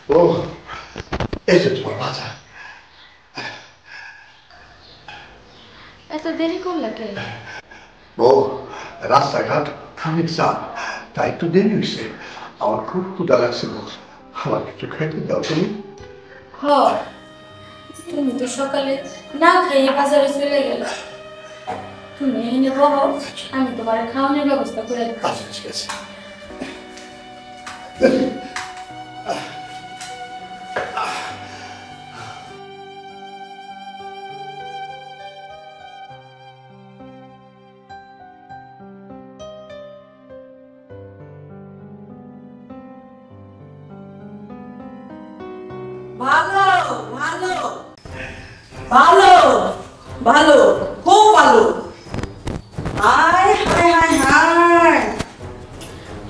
ও এই যে তোমার বাজার। এত দেরি করলা কে? ও রাস্তাঘাট খানিক চাপ, তাই একটু দেরি হয়েছে। আমার খুব ক্ষুধা লাগছিল, আমার কিছু খাইতে দাও তুমি। হ, তুমি তো সকালে না খাইয়ে বাজারে চলে গেলে। তুমি এনে বলো, আমি তোমার খাওয়ানোর ব্যবস্থা করে দেব। আচ্ছা ঠিক আছে। ভালো ভালো ভালো ভালো, খুব ভালো। High high high high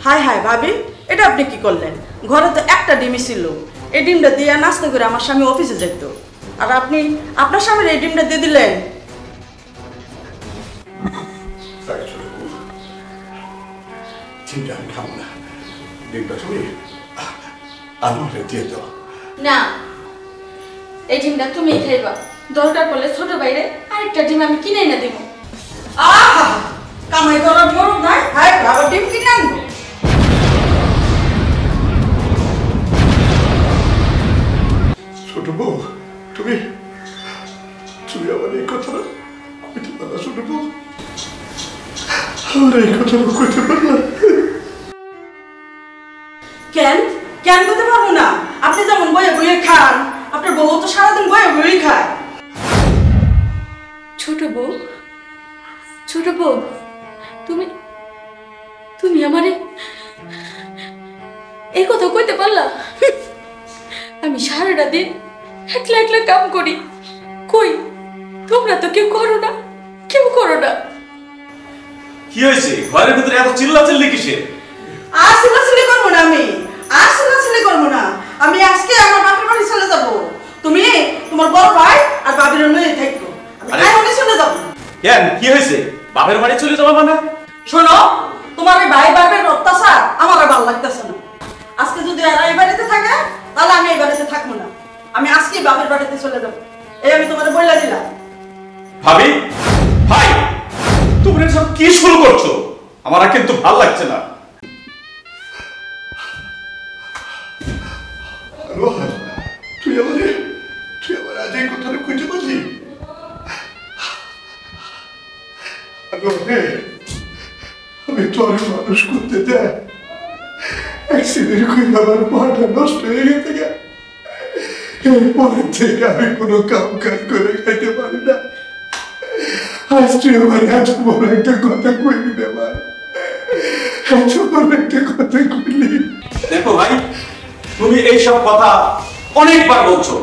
high high ভাবি, এটা আপনি কি করলেন? ঘরে তো একটা ডিমই ছিল, এই ডিমটা দিয়ে নাস্তা করে আমার স্বামী অফিসে যেত, আর আপনি আপনার স্বামীর এই ডিমটা দিয়ে দিলেন। চিন্তা আমি খাবো না, ডিমটা তুমি আলুরে দিয়ে দাও। না, এই ডিমটা তুমিই খাইবা। দরকার পড়লে ছোট বাইরে আরেকটা ডিম আমি কিনে এনে দেবো। আহা, কামাই করার মরদ নাই, হাই আবার ডিম কিনে আনবো? ছোট বউ, তুমি তুমি আমার এই কথাটা কইতে পারলা? ছোট বউ, আমার এই কথাটা কইতে পারলা? কেন কেন করতে পারবো না? আপনি যেমন বয়ে বয়ে খান, আপনার বউ তো সারাদিন বয়ে বয়ে খায়। ছোট বউ, ছোট বউ, তুমি তুমি আমারে এই কথা কইতে পারলা? আমি সারাটা দিন একলা একলা কাম করি, কই তোমরা তো কেউ করো না, কেউ করো না। কি হয়েছে? ঘরের ভিতরে এত চিল্লাচিল্লি কিসের? আর চিল্লাচিল্লি করবো না আমি, আর চিল্লাচিল্লি করবো না আমি। আজকে আমার বাপের বাড়ি চলে যাবো। তুমি তোমার বড় ভাই আর বাবির নিয়ে থাকবো, আমি এখনই চলে যাবো। কেন, কি হয়েছে? বাপের বাড়ি চলে যাওয়া মানে? শোনো, তোমার এই ভাই বাপের অত্যাচার আমার আর ভালো লাগতেছে না। আজকে যদি আর এই বাড়িতে থাকে, তাহলে আমি এই বাড়িতে থাকবো না। আমি আজকে বাপের বাড়িতে চলে যাবো, এই আমি তোমার বইলা দিলাম। ভাবি, ভাই, তুমি সব কি শুরু করছো? আমার আর কিন্তু ভালো লাগছে না। তুই আমার আজ এই কথাটা কইতে পারলি? আমি তোর মানুষ করতে দেয় অ্যাক্সিডেন্ট করে আমার পাটা নষ্ট হয়ে গেছে। এরপরের থেকে আমি কোনো কাম কাজ করে খাইতে পারি না। আজ তুই আমার এত বড় একটা কথা কইলি রে মা, এত বড় একটা কথা কইলি। দেখো ভাই, তুমি এইসব কথা অনেকবার বলছো,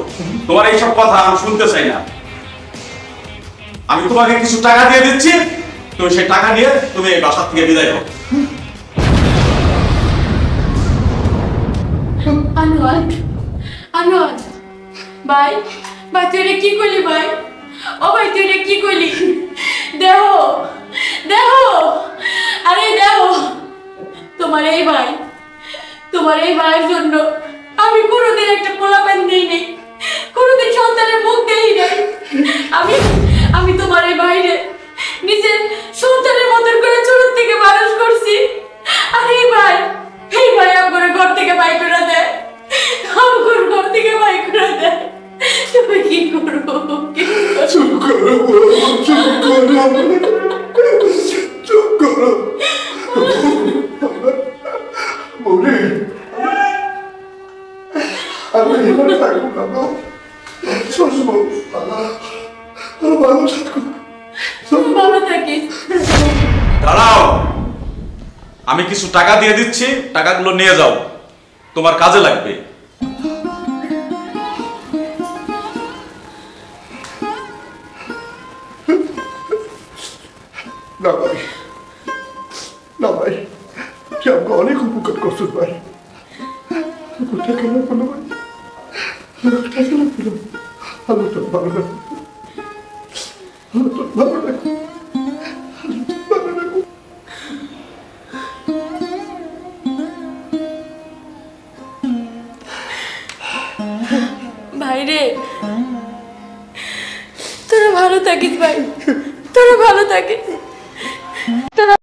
তোমার এইসব কথা আমি শুনতে চাই না। আমি তোমাকে কিছু টাকা দিয়ে দিচ্ছি, তুমি সেই টাকা নিয়ে তুমি এই বাসা থেকে বিদায় হও। আনোয়ার, আনোয়ার ভাই, ভাই তুই রে কি করলি ভাই? ও ভাই তুই রে কি করলি? দেহ দেহ, আরে দেহ, তোমার এই ভাই, তোমার এই ভাইয়ের জন্য আমি কোনোদিন একটা পোলাপান দিই নেই, কোনোদিন সন্তানের মুখ দেই নাই। আমি তোমার এই ভাইরে নিজের সন্তানের মতন করে ছোট থেকে মানুষ করছি। আর এই ভাই আমার ঘর থেকে বাই করে দেয়, আমার ঘর থেকে বাই করে দেয়। তুমি কি করবো? চুপ করো, চুপ করো, চুপ করো। বলে আমি এবার থাকবো না, শুনবো ভালো থাকবো, ভালো থাকিস। দাঁড়াও, আমি কিছু টাকা দিয়ে দিচ্ছি, টাকাগুলো নিয়ে যাও, তোমার কাজে লাগবে। না ভাই, না ভাই, তুই আমাকে অনেক উপকার করছিস ভাই। টাকা লাগবে না ভাই, টাকা লাগবে না, ভালো তো ভালো লাগবে, ভালো তো ভালো লাগবে, ভালো লাগবে। ভাই রে, তোরা ভালো থাকিস ভাই, তোরা ভালো থাকিস। তোরা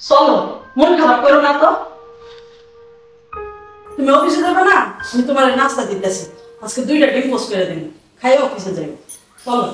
চলো, মন খারাপ করো না তো। তুমি অফিসে যাবে না, আমি তোমার নাস্তা দিতেছি। আজকে 2টা ডিম পোস্ট করে দিন, খাই অফিসে যাই। চলো।